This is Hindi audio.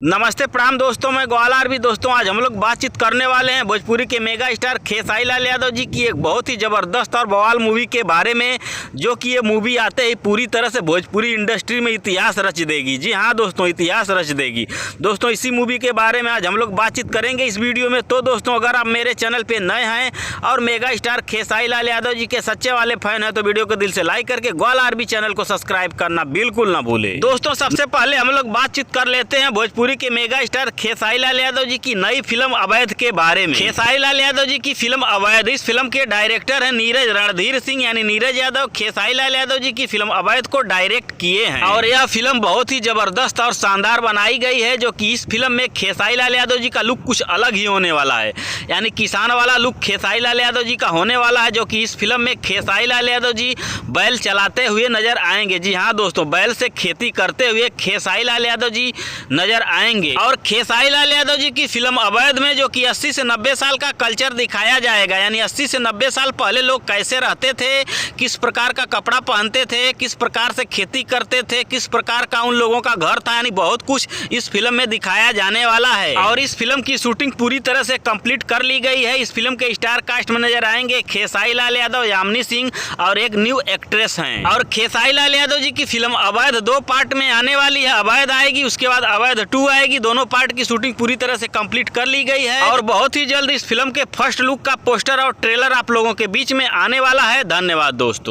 नमस्ते प्रणाम दोस्तों, मैं ग्वालियर भी। दोस्तों आज हम लोग बातचीत करने वाले हैं भोजपुरी के मेगा स्टार खेसारी लाल यादव जी की एक बहुत ही ज़बरदस्त और बवाल मूवी के बारे में, जो कि ये मूवी आते ही पूरी तरह से भोजपुरी इंडस्ट्री में इतिहास रच देगी। जी हाँ दोस्तों, इतिहास रच देगी। दोस्तों इसी मूवी के बारे में आज हम लोग बातचीत करेंगे इस वीडियो में। तो दोस्तों अगर आप मेरे चैनल पर नए हैं और मेगा स्टार खेसारी लाल यादव जी के सच्चे वाले फैन हैं तो वीडियो को दिल से लाइक करके ग्वालियर भी चैनल को सब्सक्राइब करना बिल्कुल ना भूले। दोस्तों सबसे पहले हम लोग बातचीत कर लेते हैं भोजपुरी के मेगा स्टार खेसारी लाल यादव जी की नई फिल्म अवैध के बारे में। खेसारी लाल यादव जी की फिल्म अवैध, इस फिल्म के डायरेक्टर हैं नीरज रणधीर सिंह यानी नीरज यादव। खेसारी लाल यादव जी की फिल्म अवैध को डायरेक्ट किए हैं और यह फिल्म बहुत ही जबरदस्त और शानदार बनाई गई है, जो कि इस फिल्म में खेसारी लाल यादव जी का लुक कुछ अलग ही होने वाला है। यानी किसान वाला लुक खेसारी लाल यादव जी का होने वाला है, जो कि इस फिल्म में खेसारी लाल यादव जी बैल चलाते हुए नजर आएंगे। जी हाँ दोस्तों, बैल से खेती करते हुए खेसारी लाल यादव जी नजर आएंगे। और खेसारी लाल यादव जी की फिल्म अवैध में जो कि 80 से 90 साल का कल्चर दिखाया जाएगा। यानी 80 से 90 साल पहले लोग कैसे रहते थे, किस प्रकार का कपड़ा पहनते थे, किस प्रकार से खेती करते थे, किस प्रकार का उन लोगों का घर था, यानी बहुत कुछ इस फिल्म में दिखाया जाने वाला है। और इस फिल्म की शूटिंग पूरी तरह से कंप्लीट कर ली गई है। इस फिल्म के स्टार कास्ट में नजर आएंगे खेसारी लाल यादव, यामिनी सिंह और एक न्यू एक्ट्रेस हैं। और खेसारी लाल यादव जी की फिल्म अवैध 2 पार्ट में आने वाली है। अवैध आएगी, उसके बाद अवैध 2 आएगी। दोनों पार्ट की शूटिंग पूरी तरह से कंप्लीट कर ली गई है और बहुत ही जल्द इस फिल्म के फर्स्ट लुक का पोस्टर और ट्रेलर आप लोगों के बीच में आने वाला है। धन्यवाद दोस्तों।